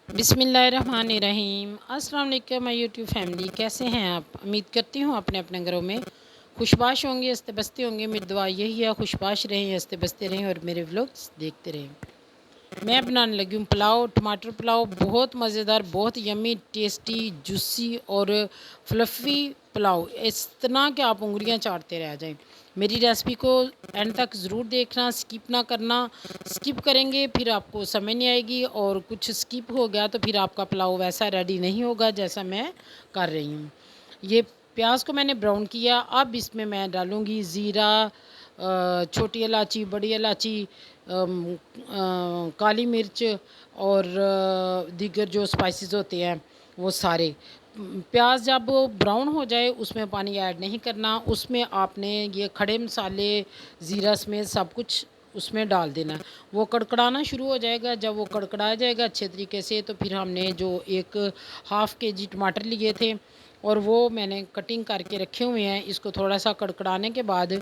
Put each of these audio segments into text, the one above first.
बिस्मिल्लाहिर्रहमानिर्रहीम। अस्सलाम वालेकुम माय यूट्यूब फैमिली, कैसे हैं आप? उम्मीद करती हूँ अपने अपने घरों में खुशबाश होंगे, हंसते बसते होंगे। मेरी दुआ यही है, खुशबाश रहें, हंसते बसते रहें और मेरे व्लॉग्स देखते रहें। मैं बनाने लगी हूँ पुलाव, टमाटर पुलाव। बहुत मज़ेदार, बहुत यमी, टेस्टी, जूसी और फ्लफ़ी पुलाव। इस तरह के आप उंगलियां चाटते रह जाएं। मेरी रेसिपी को एंड तक ज़रूर देखना, स्किप ना करना। स्किप करेंगे फिर आपको समझ नहीं आएगी, और कुछ स्किप हो गया तो फिर आपका पुलाव वैसा रेडी नहीं होगा जैसा मैं कर रही हूँ। ये प्याज को मैंने ब्राउन किया। अब इसमें मैं डालूँगी ज़ीरा, छोटी इलायची, बड़ी इलायची, काली मिर्च और दीगर जो स्पाइसेस होते हैं वो सारे। प्याज जब ब्राउन हो जाए उसमें पानी ऐड नहीं करना। उसमें आपने ये खड़े मसाले, ज़ीरा समेत सब कुछ उसमें डाल देना। वो कड़कड़ाना शुरू हो जाएगा। जब वो कड़कड़ा जाएगा अच्छे तरीके से, तो फिर हमने जो एक हाफ़ केजी टमाटर लिए थे और वो मैंने कटिंग करके रखे हुए हैं, इसको थोड़ा सा कड़कड़ाने के बाद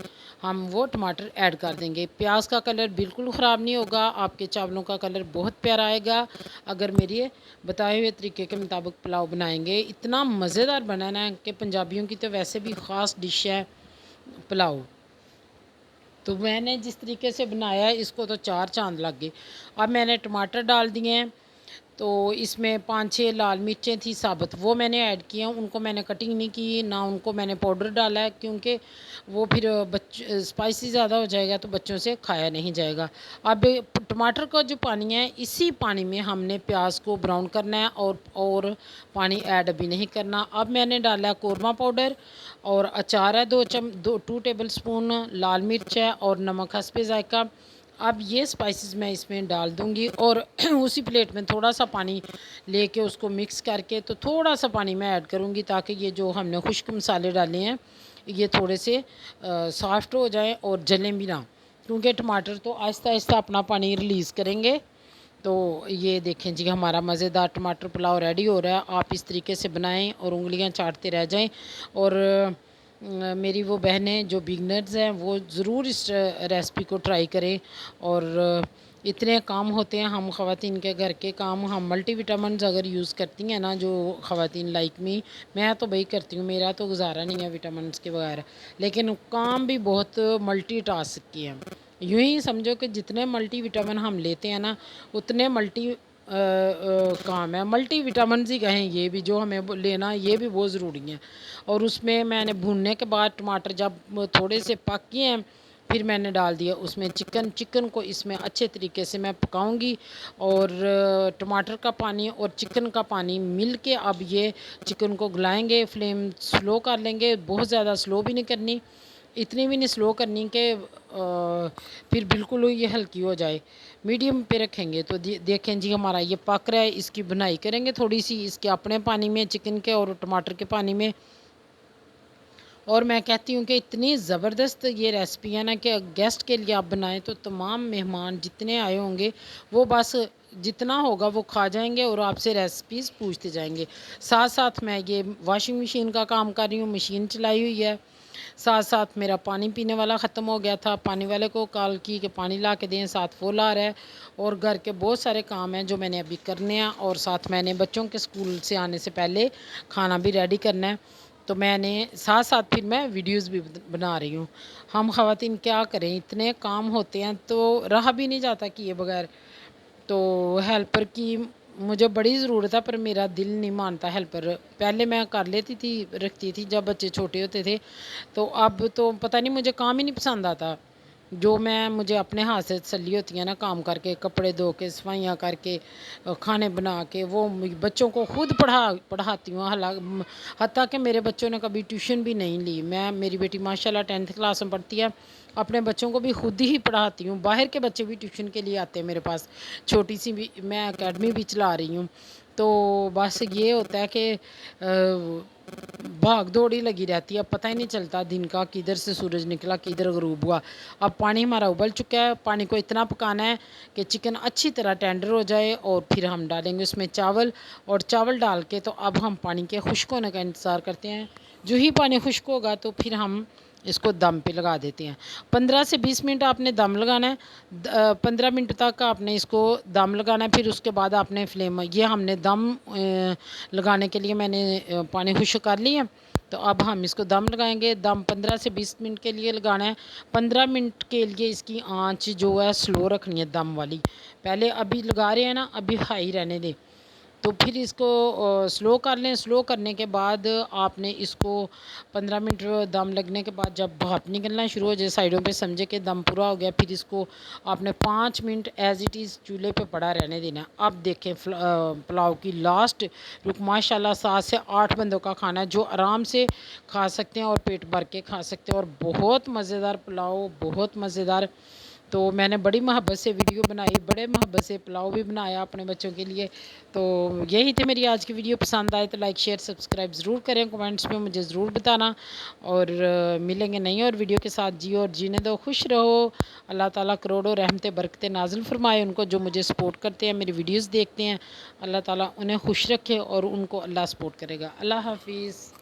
हम वो टमाटर ऐड कर देंगे। प्याज का कलर बिल्कुल ख़राब नहीं होगा, आपके चावलों का कलर बहुत प्यारा आएगा अगर मेरे बताए हुए तरीके के मुताबिक पुलाव बनाएंगे। इतना मज़ेदार बनाना है कि पंजाबियों की तो वैसे भी ख़ास डिश है पुलाव। तो मैंने जिस तरीके से बनाया है इसको तो चार चांद लग गए। अब मैंने टमाटर डाल दिए हैं। तो इसमें 5-6 लाल मिर्चें थी साबुत, वो मैंने ऐड किया। उनको मैंने कटिंग नहीं की, ना उनको मैंने पाउडर डाला है, क्योंकि वो फिर स्पाइसी ज़्यादा हो जाएगा तो बच्चों से खाया नहीं जाएगा। अब टमाटर का जो पानी है, इसी पानी में हमने प्याज को ब्राउन करना है, और पानी ऐड अभी नहीं करना। अब मैंने डाला कौरमा पाउडर और अचार है, 2 टेबल स्पून, लाल मिर्च है और नमक हस्बे ज़ायका। अब ये स्पाइसेस मैं इसमें डाल दूँगी, और उसी प्लेट में थोड़ा सा पानी लेके उसको मिक्स करके, तो थोड़ा सा पानी मैं ऐड करूँगी ताकि ये जो हमने खुश्क मसाले डाले हैं ये थोड़े से सॉफ्ट हो जाएं और जलें भी ना, क्योंकि टमाटर तो आहिस्ता आहिस्ता अपना पानी रिलीज़ करेंगे। तो ये देखें जी, हमारा मज़ेदार टमाटर पुलाव रेडी हो रहा है। आप इस तरीके से बनाएं और उंगलियां चाटते रह जाएं। और मेरी वो बहनें जो बिगनर्स हैं वो ज़रूर इस रेसिपी को ट्राई करें। और इतने काम होते हैं हम ख़वातीन के घर के काम, हम मल्टीविटामिन्स अगर यूज़ करती हैं ना, जो ख़वातीन लाइक मी, मैं तो भाई करती हूँ, मेरा तो गुजारा नहीं है विटामिन्स के बगैर। लेकिन काम भी बहुत मल्टी टास्क की हैं। यूँ ही समझो कि जितने मल्टीविटामिन हम लेते हैं ना, उतने मल्टी काम है। मल्टीविटामिन्स ही कहें ये भी, जो हमें लेना ये भी बहुत ज़रूरी है। और उसमें मैंने भूनने के बाद टमाटर जब थोड़े से पक गए हैं, फिर मैंने डाल दिया उसमें चिकन को इसमें अच्छे तरीके से मैं पकाऊंगी। और टमाटर का पानी और चिकन का पानी मिल के अब ये चिकन को गलाएंगे। फ्लेम स्लो कर लेंगे, बहुत ज़्यादा स्लो भी नहीं करनी, इतनी भी नहीं स्लो करनी कि फिर बिल्कुल ये हल्की हो जाए। मीडियम पे रखेंगे। तो देखें जी, हमारा ये पक रहा है। इसकी बुनाई करेंगे थोड़ी सी इसके अपने पानी में, चिकन के और टमाटर के पानी में। और मैं कहती हूँ कि इतनी ज़बरदस्त ये रेसिपी है ना कि गेस्ट के लिए आप बनाएं तो तमाम मेहमान जितने आए होंगे वो बस जितना होगा वो खा जाएंगे और आपसे रेसिपीज़ पूछते जाएंगे। साथ साथ मैं ये वॉशिंग मशीन का काम कर रही हूँ, मशीन चलाई हुई है। साथ साथ मेरा पानी पीने वाला ख़त्म हो गया था, पानी वाले को कॉल की कि पानी ला के दें, साथ वो ला रहा है। और घर के बहुत सारे काम हैं जो मैंने अभी करने हैं, और साथ मैंने बच्चों के स्कूल से आने से पहले खाना भी रेडी करना है। तो मैंने साथ साथ फिर मैं वीडियोस भी बना रही हूँ। हम ख़वातीन क्या करें, इतने काम होते हैं तो रहा भी नहीं जाता किए बगैर। तो हेल्पर की मुझे बड़ी ज़रूरत है, पर मेरा दिल नहीं मानता हेल्पर। पहले मैं कर लेती थी, रखती थी जब बच्चे छोटे होते थे। तो अब तो पता नहीं, मुझे काम ही नहीं पसंद आता। जो मैं मुझे अपने हाथ से तसल्ली होती है ना, काम करके, कपड़े धो के, सफाइयाँ करके, खाने बना के, वो बच्चों को खुद पढ़ाती हूँ। हत्ता कि मेरे बच्चों ने कभी ट्यूशन भी नहीं ली। मेरी बेटी माशाल्लाह 10th क्लास में पढ़ती है, अपने बच्चों को भी खुद ही पढ़ाती हूँ। बाहर के बच्चे भी ट्यूशन के लिए आते हैं मेरे पास। छोटी सी भी मैं एकेडमी भी चला रही हूँ। तो बस ये होता है कि भाग दौड़ ही लगी रहती है, पता ही नहीं चलता दिन का, किधर से सूरज निकला किधर गरूब हुआ। अब पानी हमारा उबल चुका है। पानी को इतना पकाना है कि चिकन अच्छी तरह टेंडर हो जाए, और फिर हम डालेंगे उसमें चावल। और चावल डाल के तो अब हम पानी के खुश्क होने का इंतज़ार करते हैं। जो ही पानी खुश्क होगा तो फिर हम इसको दम पे लगा देते हैं। 15 से 20 मिनट आपने दम लगाना है। 15 मिनट तक आपने इसको दम लगाना है। फिर उसके बाद आपने फ्लेम, ये हमने दम लगाने के लिए मैंने पानी खुश्क कर लिया। तो अब हम इसको दम लगाएंगे। दम 15 से 20 मिनट के लिए लगाना है। 15 मिनट के लिए इसकी आंच जो है स्लो रखनी है, दम वाली। पहले अभी लगा रहे हैं ना, अभी हाई रहने दें। तो फिर इसको स्लो कर लें। स्लो करने के बाद आपने इसको 15 मिनट दम लगने के बाद जब भाप निकलना शुरू हो जाए साइडों पे, समझे कि दम पूरा हो गया। फिर इसको आपने 5 मिनट एज़ इट इज़ चूल्हे पे पड़ा रहने देना। अब देखें पुलाव की लास्ट रुक, माशाल्लाह 7 से 8 बंदों का खाना है, जो आराम से खा सकते हैं और पेट भर के खा सकते हैं। और बहुत मज़ेदार पुलाव, बहुत मज़ेदार। तो मैंने बड़ी मोहब्बत से वीडियो बनाई, बड़े मोहब्बत से पुलाव भी बनाया अपने बच्चों के लिए। तो यही थी मेरी आज की वीडियो। पसंद आए तो लाइक शेयर सब्सक्राइब ज़रूर करें, कमेंट्स में मुझे ज़रूर बताना। और मिलेंगे नई और वीडियो के साथ। जियो और जीने दो, खुश रहो। अल्लाह ताला करोड़ों रहमतें बरकतें नाज़िल फरमाए उनको जो मुझे सपोर्ट करते हैं, मेरी वीडियोज़ देखते हैं। अल्लाह ताला उन्हें खुश रखे और उनको अल्लाह सपोर्ट करेगा। अल्लाह हाफिज़।